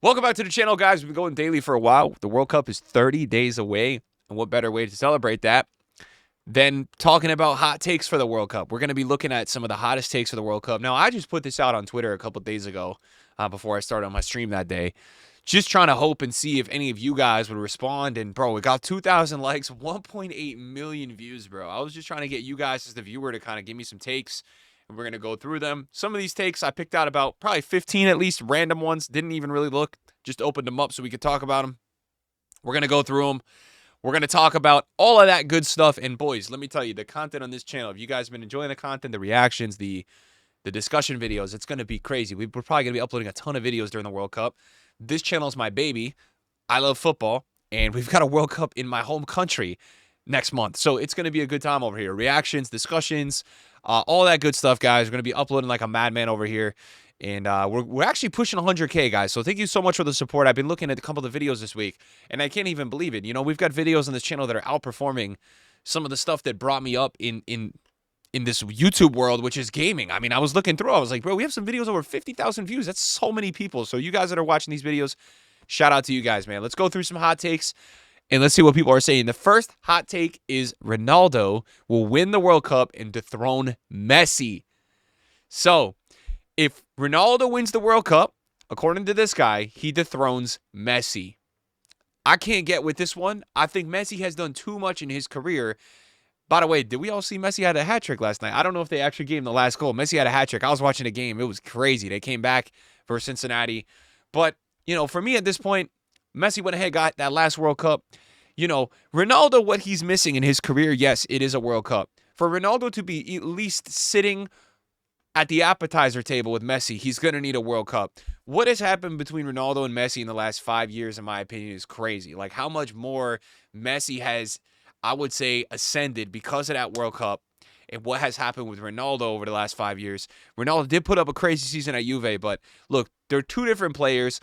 Welcome back to the channel, guys. We've been going daily for a while. The World Cup is 30 days away. And what better way to celebrate that than talking about hot takes for the World Cup? We're going to be looking at some of the hottest takes for the World Cup. Now, I just put this out on Twitter a couple days ago before I started on my stream that day. Just trying to hope and see if any of you guys would respond. And, bro, it got 2,000 likes, 1.8 million views, bro. I was just trying to get you guys as the viewer to kind of give me some takes. And we're going to go through them. Some of these takes I picked out about probably 15 at least, random ones. Didn't even really look. Just opened them up so we could talk about them. We're going to go through them. We're going to talk about all of that good stuff. And, boys, let me tell you, the content on this channel, if you guys have been enjoying the content, the reactions, the discussion videos, it's going to be crazy. We're probably going to be uploading a ton of videos during the World Cup. This channel is my baby. I love football. And we've got a World Cup in my home country next month. So it's going to be a good time over here. Reactions, discussions, all that good stuff, guys. We're going to be uploading like a madman over here. And we're actually pushing 100K, guys. So thank you so much for the support. I've been looking at a couple of the videos this week, and I can't even believe it. You know, we've got videos on this channel that are outperforming some of the stuff that brought me up in this YouTube world, which is gaming. I mean, I was looking through. I was like, bro, we have some videos over 50,000 views. That's so many people. So you guys that are watching these videos, shout out to you guys, man. Let's go through some hot takes, and let's see what people are saying. The first hot take is Ronaldo will win the World Cup and dethrone Messi. So if Ronaldo wins the World Cup, according to this guy, he dethrones Messi. I can't get with this one. I think Messi has done too much in his career. By the way, did we all see Messi had a hat trick last night? I don't know if they actually gave him the last goal. Messi had a hat trick. I was watching the game. It was crazy. They came back for Cincinnati. But, you know, for me at this point, Messi went ahead, got that last World Cup. You know, Ronaldo, what he's missing in his career, yes, it is a World Cup. For Ronaldo to be at least sitting at the appetizer table with Messi, he's going to need a World Cup. What has happened between Ronaldo and Messi in the last 5 years, in my opinion, is crazy. Like how much more Messi has, I would say, ascended because of that World Cup and what has happened with Ronaldo over the last 5 years. Ronaldo did put up a crazy season at Juve, but look, they're two different players.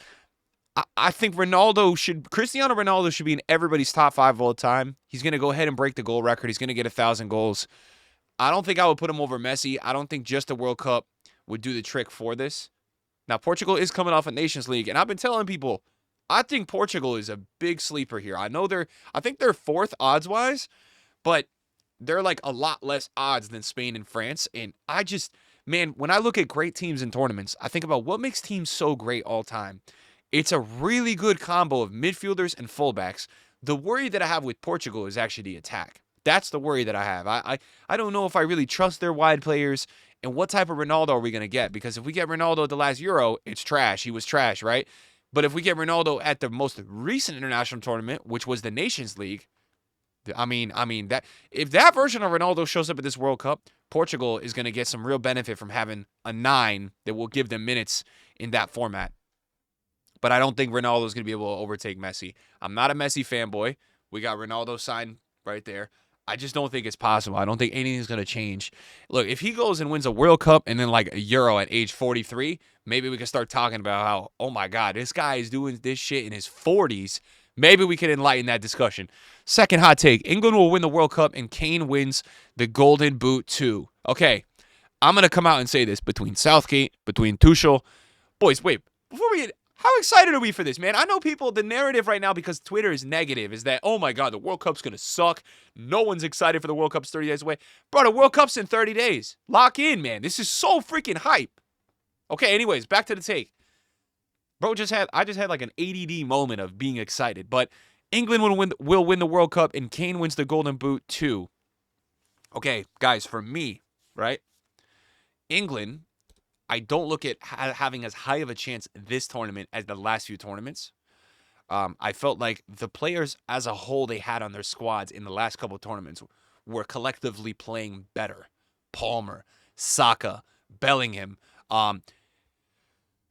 I think Cristiano Ronaldo should be in everybody's top 5 of all time. He's going to go ahead and break the goal record. He's going to get 1,000 goals. I don't think I would put him over Messi. I don't think just a World Cup would do the trick for this. Now, Portugal is coming off a Nations League, and I've been telling people, I think Portugal is a big sleeper here. I think they're 4th odds-wise, but they're like a lot less odds than Spain and France. And man, when I look at great teams in tournaments, I think about what makes teams so great all time. It's a really good combo of midfielders and fullbacks. The worry that I have with Portugal is actually the attack. That's the worry that I have. I don't know if I really trust their wide players and what type of Ronaldo are we going to get? Because if we get Ronaldo at the last Euro, it's trash. He was trash, right? But if we get Ronaldo at the most recent international tournament, which was the Nations League, I mean that if that version of Ronaldo shows up at this World Cup, Portugal is going to get some real benefit from having a 9 that will give them minutes in that format. But I don't think Ronaldo is going to be able to overtake Messi. I'm not a Messi fanboy. We got Ronaldo signed right there. I just don't think it's possible. I don't think anything's going to change. Look, if he goes and wins a World Cup and then like a Euro at age 43, maybe we can start talking about how, oh my God, this guy is doing this shit in his 40s. Maybe we can enlighten that discussion. Second hot take, England will win the World Cup and Kane wins the Golden Boot too. Okay, I'm going to come out and say this between Southgate, between Tuchel. Boys, wait, before we get... How excited are we for this, man? I know people, the narrative right now, because Twitter is negative, is that, oh my God, the World Cup's going to suck. No one's excited for the World Cup's 30 days away. Bro, the World Cup's in 30 days. Lock in, man. This is so freaking hype. Okay, anyways, back to the take. Bro, I just had like an ADD moment of being excited. But England will win the World Cup and Kane wins the Golden Boot too. Okay, guys, for me, right? England, I don't look at having as high of a chance this tournament as the last few tournaments. I felt like the players as a whole they had on their squads in the last couple of tournaments were collectively playing better. Palmer, Saka, Bellingham,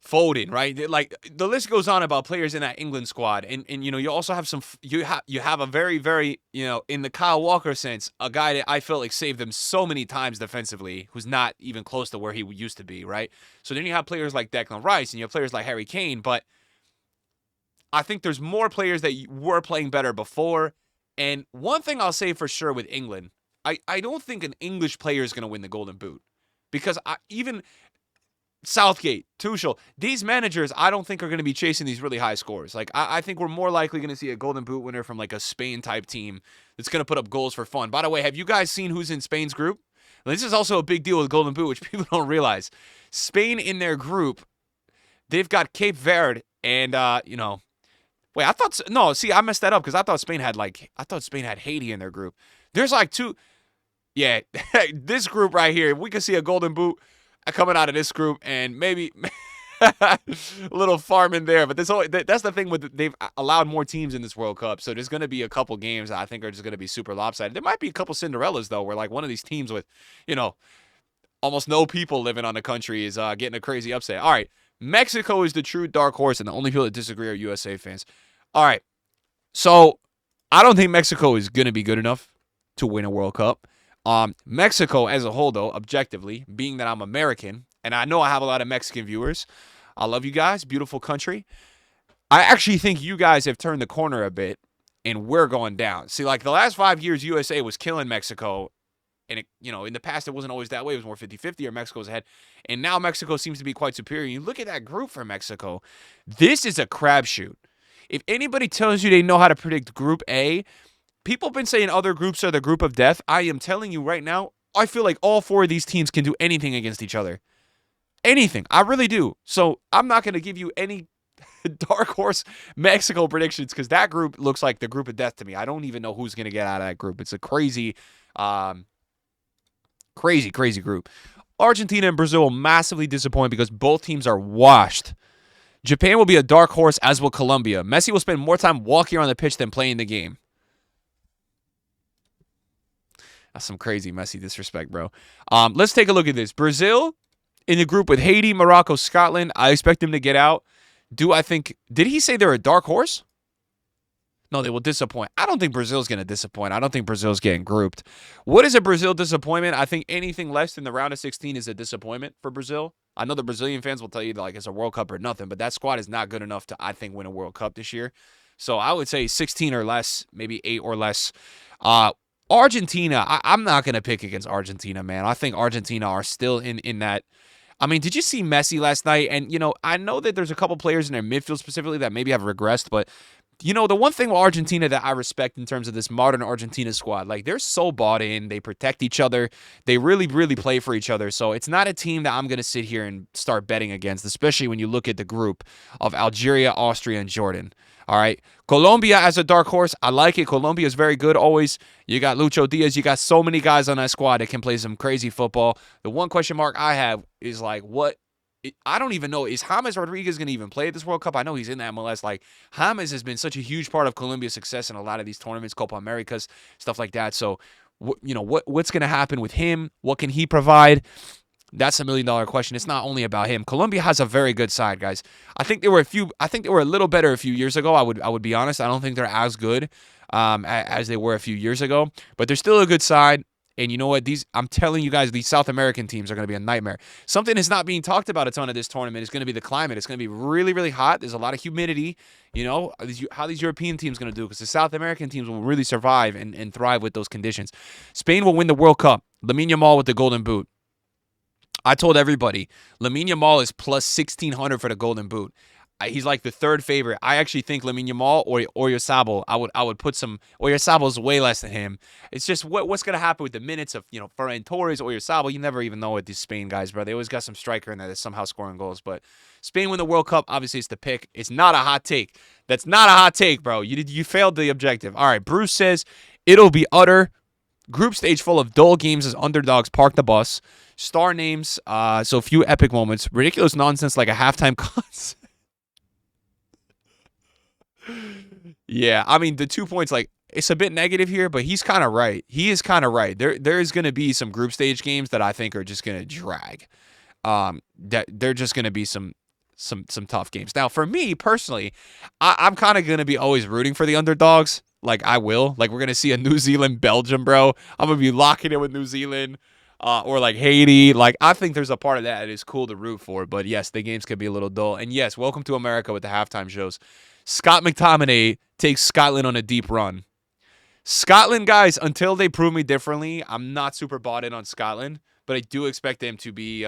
Foden, right? Like the list goes on about players in that England squad, and you know you also have you have a very in the Kyle Walker sense a guy that I felt like saved them so many times defensively, who's not even close to where he used to be, right? So then you have players like Declan Rice and you have players like Harry Kane, but I think there's more players that were playing better before. And one thing I'll say for sure with England, I don't think an English player is going to win the Golden Boot because even Southgate, Tuchel, these managers, I don't think are going to be chasing these really high scores. Like, I think we're more likely going to see a Golden Boot winner from like a Spain type team that's going to put up goals for fun. By the way, have you guys seen who's in Spain's group? This is also a big deal with Golden Boot, which people don't realize. Spain in their group, they've got Cape Verde and wait, I thought no. See, I messed that up because I thought Spain had Haiti in their group. There's like two. Yeah, this group right here. We could see a Golden Boot coming out of this group, and maybe a little farm in there. But that's the thing with they've allowed more teams in this World Cup, so there's going to be a couple games that I think are just going to be super lopsided. There might be a couple Cinderellas though, where like one of these teams with, almost no people living on the country is getting a crazy upset. All right, Mexico is the true dark horse, and the only people that disagree are USA fans. All right, so I don't think Mexico is going to be good enough to win a World Cup. Mexico as a whole, though, objectively, being that I'm American, and I know I have a lot of Mexican viewers, I love you guys, beautiful country. I actually think you guys have turned the corner a bit, and we're going down. See, like the last 5 years, USA was killing Mexico, and in the past, it wasn't always that way. It was more 50-50, or Mexico was ahead. And now Mexico seems to be quite superior. You look at that group for Mexico. This is a crapshoot. If anybody tells you they know how to predict Group A, people have been saying other groups are the group of death. I am telling you right now, I feel like all four of these teams can do anything against each other. Anything. I really do. So I'm not going to give you any dark horse Mexico predictions because that group looks like the group of death to me. I don't even know who's going to get out of that group. It's a crazy group. Argentina and Brazil will massively disappoint because both teams are washed. Japan will be a dark horse, as will Colombia. Messi will spend more time walking around the pitch than playing the game. That's some crazy Messi disrespect, bro. Let's take a look at this. Brazil in the group with Haiti, Morocco, Scotland. I expect them to get out. Did he say they're a dark horse? No, they will disappoint. I don't think Brazil's going to disappoint. I don't think Brazil's getting grouped. What is a Brazil disappointment? I think anything less than the round of 16 is a disappointment for Brazil. I know the Brazilian fans will tell you that like it's a World Cup or nothing, but that squad is not good enough to, I think, win a World Cup this year. So I would say 16 or less, maybe 8 or less. Argentina, I'm not going to pick against Argentina, man. I think Argentina are still in that. I mean, did you see Messi last night? And, I know that there's a couple players in their midfield specifically that maybe have regressed, but the one thing with Argentina that I respect in terms of this modern Argentina squad, like they're so bought in, they protect each other, they really, really play for each other. So it's not a team that I'm going to sit here and start betting against, especially when you look at the group of Algeria, Austria, and Jordan. All right. Colombia as a dark horse, I like it. Colombia is very good always. You got Lucho Diaz. You got so many guys on that squad that can play some crazy football. The one question mark I have is like, I don't even know. Is James Rodriguez going to even play at this World Cup? I know he's in the MLS. Like, James has been such a huge part of Colombia's success in a lot of these tournaments, Copa Americas, stuff like that. So, what's going to happen with him? What can he provide? That's $1 million question. It's not only about him. Colombia has a very good side, guys. I think they were a little better a few years ago. I would be honest. I don't think they're as good as they were a few years ago, but they're still a good side. And you know what? I'm telling you guys, these South American teams are going to be a nightmare. Something that's not being talked about a ton of this tournament is going to be the climate. It's going to be really, really hot. There's a lot of humidity. How these European teams going to do? Because the South American teams will really survive and thrive with those conditions. Spain will win the World Cup. Lamine Yamal with the Golden Boot. I told everybody, Lamine Yamal is plus 1,600 for the Golden Boot. He's like the third favorite. I actually think Lamine Yamal or Oyarzabal, I would put some. Oyarzabal's way less than him. It's just what's going to happen with the minutes of, Ferran Torres, Oyarzabal. You never even know with these Spain guys, bro. They always got some striker in there that's somehow scoring goals. But Spain win the World Cup, obviously it's the pick. It's not a hot take. That's not a hot take, bro. You failed the objective. All right, Bruce says it'll be utter group stage full of dull games as underdogs park the bus. Star names, so few epic moments. Ridiculous nonsense like a halftime concert. Yeah, I mean, the 2 points, like, it's a bit negative here, but he's kind of right. He is kind of right. There is going to be some group stage games that I think are just going to drag. That they're just going to be some tough games. Now, for me personally, I'm kind of going to be always rooting for the underdogs. Like, I will. Like, we're going to see a New Zealand, Belgium, bro. I'm going to be locking it with New Zealand. Or like Haiti. Like, I think there's a part of that is cool to root for. But yes, the games could be a little dull. And yes, welcome to America with the halftime shows. Scott McTominay takes Scotland on a deep run. Scotland, guys, until they prove me differently, I'm not super bought in on Scotland. But I do expect them to be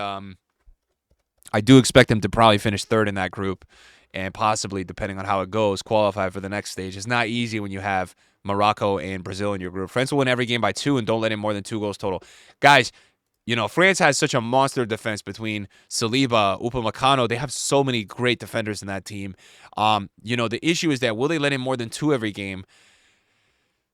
I do expect them to probably finish third in that group and possibly, depending on how it goes, qualify for the next stage. It's not easy when you have Morocco and Brazil in your group. France will win every game by 2 and don't let in more than 2 goals total. Guys, France has such a monster defense between Saliba, Upamecano. They have so many great defenders in that team. The issue is that will they let in more than 2 every game?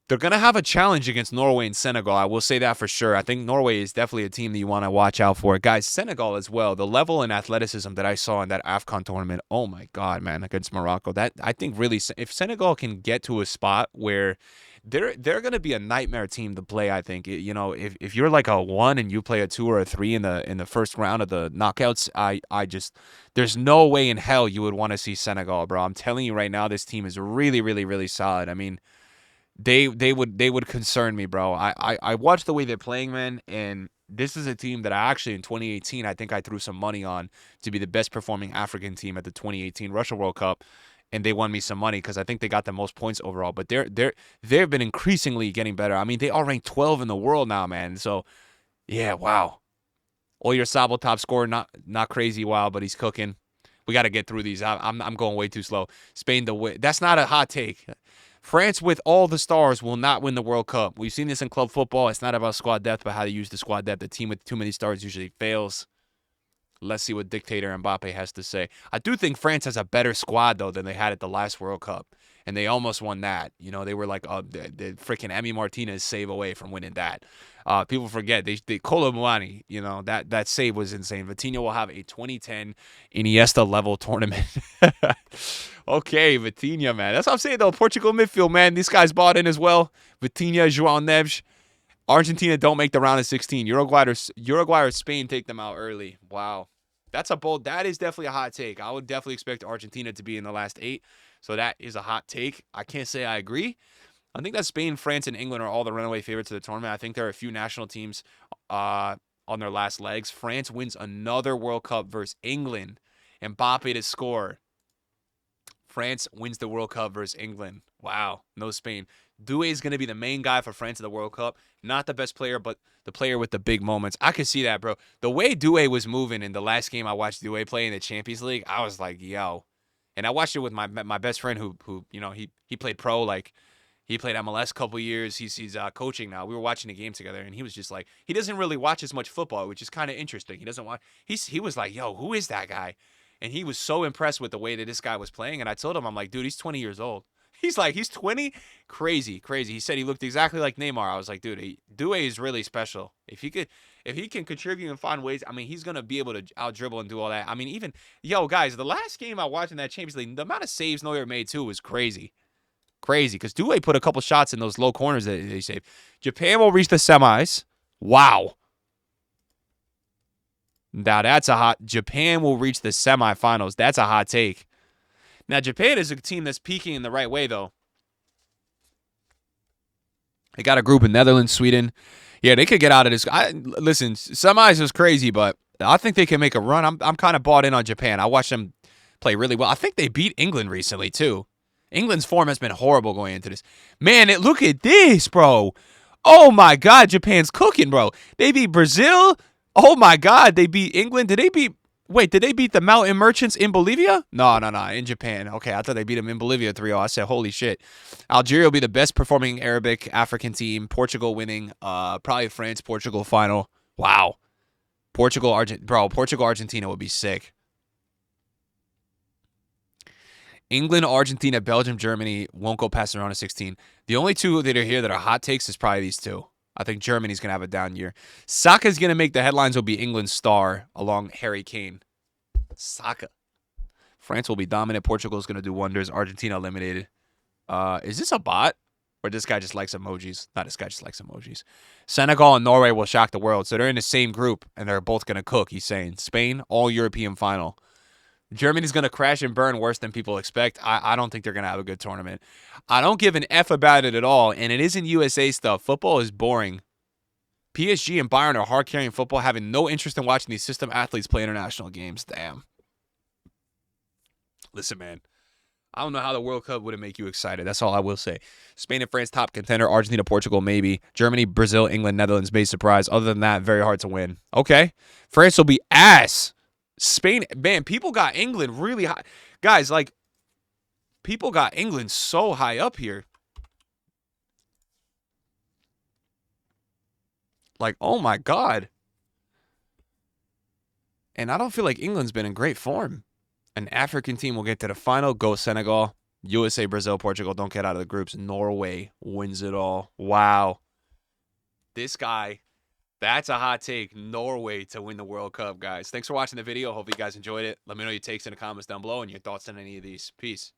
They're going to have a challenge against Norway and Senegal. I will say that for sure. I think Norway is definitely a team that you want to watch out for. Guys, Senegal as well. The level and athleticism that I saw in that AFCON tournament, oh my God, man, against Morocco. That I think really, if Senegal can get to a spot where they're going to be a nightmare team to play, I think. If you're like a 1 and you play a 2 or a 3 in the first round of the knockouts, I just there's no way in hell you would want to see Senegal, bro. I'm telling you right now, this team is really, really, really solid. I mean, they would concern me, bro. I watch the way they're playing, man, and this is a team that I actually in 2018 I think I threw some money on to be the best performing African team at the 2018 Russia World Cup, and they won me some money because I think they got the most points overall. But they've been increasingly getting better. I mean, they are ranked 12 in the world now, man. So yeah, wow. Oyer Sabo top scorer, not crazy wild, but he's cooking. We got to get through these. I'm going way too slow. Spain to win. That's not a hot take. France with all the stars will not win the World Cup. We've seen this in club football. It's not about squad depth, but how to use the squad depth. A team with too many stars usually fails. Let's see what dictator Mbappe has to say. I do think France has a better squad, though, than they had at the last World Cup. And they almost won that. They were like the freaking Emi Martinez save away from winning that. People forget. They Kolo Muani, that save was insane. Vitinha will have a 2010 Iniesta-level tournament. Okay, Vitinha, man. That's what I'm saying, though. Portugal midfield, man. These guys bought in as well. Vitinha, João Neves. Argentina don't make the round of 16. Uruguay or Spain take them out early. Wow. That is definitely a hot take. I would definitely expect Argentina to be in the last 8. So that is a hot take. I can't say I agree. I think that Spain, France, and England are all the runaway favorites of the tournament. I think there are a few national teams on their last legs. France wins another World Cup versus England. Mbappe to score. France wins the World Cup versus England. Wow. No Spain. Doué is going to be the main guy for France in the World Cup. Not the best player, but the player with the big moments. I could see that, bro. The way Doué was moving in the last game I watched Doué play in the Champions League, I was like, yo. And I watched it with my best friend who he played pro, like he played MLS a couple years. He's coaching now. We were watching the game together, and he was just like, he doesn't really watch as much football, which is kind of interesting. He doesn't watch. He was like, yo, who is that guy? And he was so impressed with the way that this guy was playing. And I told him, I'm like, dude, he's 20 years old. He's like, he's 20? Crazy. He said he looked exactly like Neymar. I was like, dude, Doué is really special. If he can contribute and find ways, I mean, he's going to be able to out-dribble and do all that. I mean, even, guys, the last game I watched in that Champions League, the amount of saves Neuer made, too, was crazy. Crazy, because Doué put a couple shots in those low corners that he saved. Japan will reach the semis. Wow. Now, Japan will reach the semifinals. That's a hot take. Now, Japan is a team that's peaking in the right way, though. They got a group in Netherlands, Sweden. Yeah, they could get out of this. Listen, semis is crazy, but I think they can make a run. I'm kind of bought in on Japan. I watched them play really well. I think they beat England recently, too. England's form has been horrible going into this. Man, look at this, bro. Oh, my God, Japan's cooking, bro. They beat Brazil. Oh, my God, they beat England. Did they beat the Mountain Merchants in Bolivia? No, in Japan. Okay, I thought they beat them in Bolivia 3-0. I said, holy shit. Algeria will be the best performing Arabic African team. Portugal winning. Probably France, Portugal final. Wow. Portugal, Argentina would be sick. England, Argentina, Belgium, Germany won't go past the round of 16. The only two that are here that are hot takes is probably these two. I think Germany's going to have a down year. Saka's going to make the headlines. Will be England's star along Harry Kane. Saka. France will be dominant. Portugal's going to do wonders. Argentina eliminated. Is this a bot? Or this guy just likes emojis? Not this guy just likes emojis. Senegal and Norway will shock the world. So they're in the same group, and they're both going to cook, he's saying. Spain, all-European final. Germany's going to crash and burn worse than people expect. I don't think they're going to have a good tournament. I don't give an F about it at all, and it isn't USA stuff. Football is boring. PSG and Bayern are hard-carrying football, having no interest in watching these system athletes play international games. Damn. Listen, man. I don't know how the World Cup wouldn't make you excited. That's all I will say. Spain and France, top contender. Argentina, Portugal, maybe. Germany, Brazil, England, Netherlands, may surprise. Other than that, very hard to win. Okay. France will be ass. Spain, man, people got England really high. Guys, like, people got England so high up here. Like, oh my God. And I don't feel like England's been in great form. An African team will get to the final. Go Senegal. USA, Brazil, Portugal don't get out of the groups. Norway wins it all. Wow. This guy, that's a hot take. Norway to win the World Cup, guys. Thanks for watching the video. Hope you guys enjoyed it. Let me know your takes in the comments down below and your thoughts on any of these. Peace.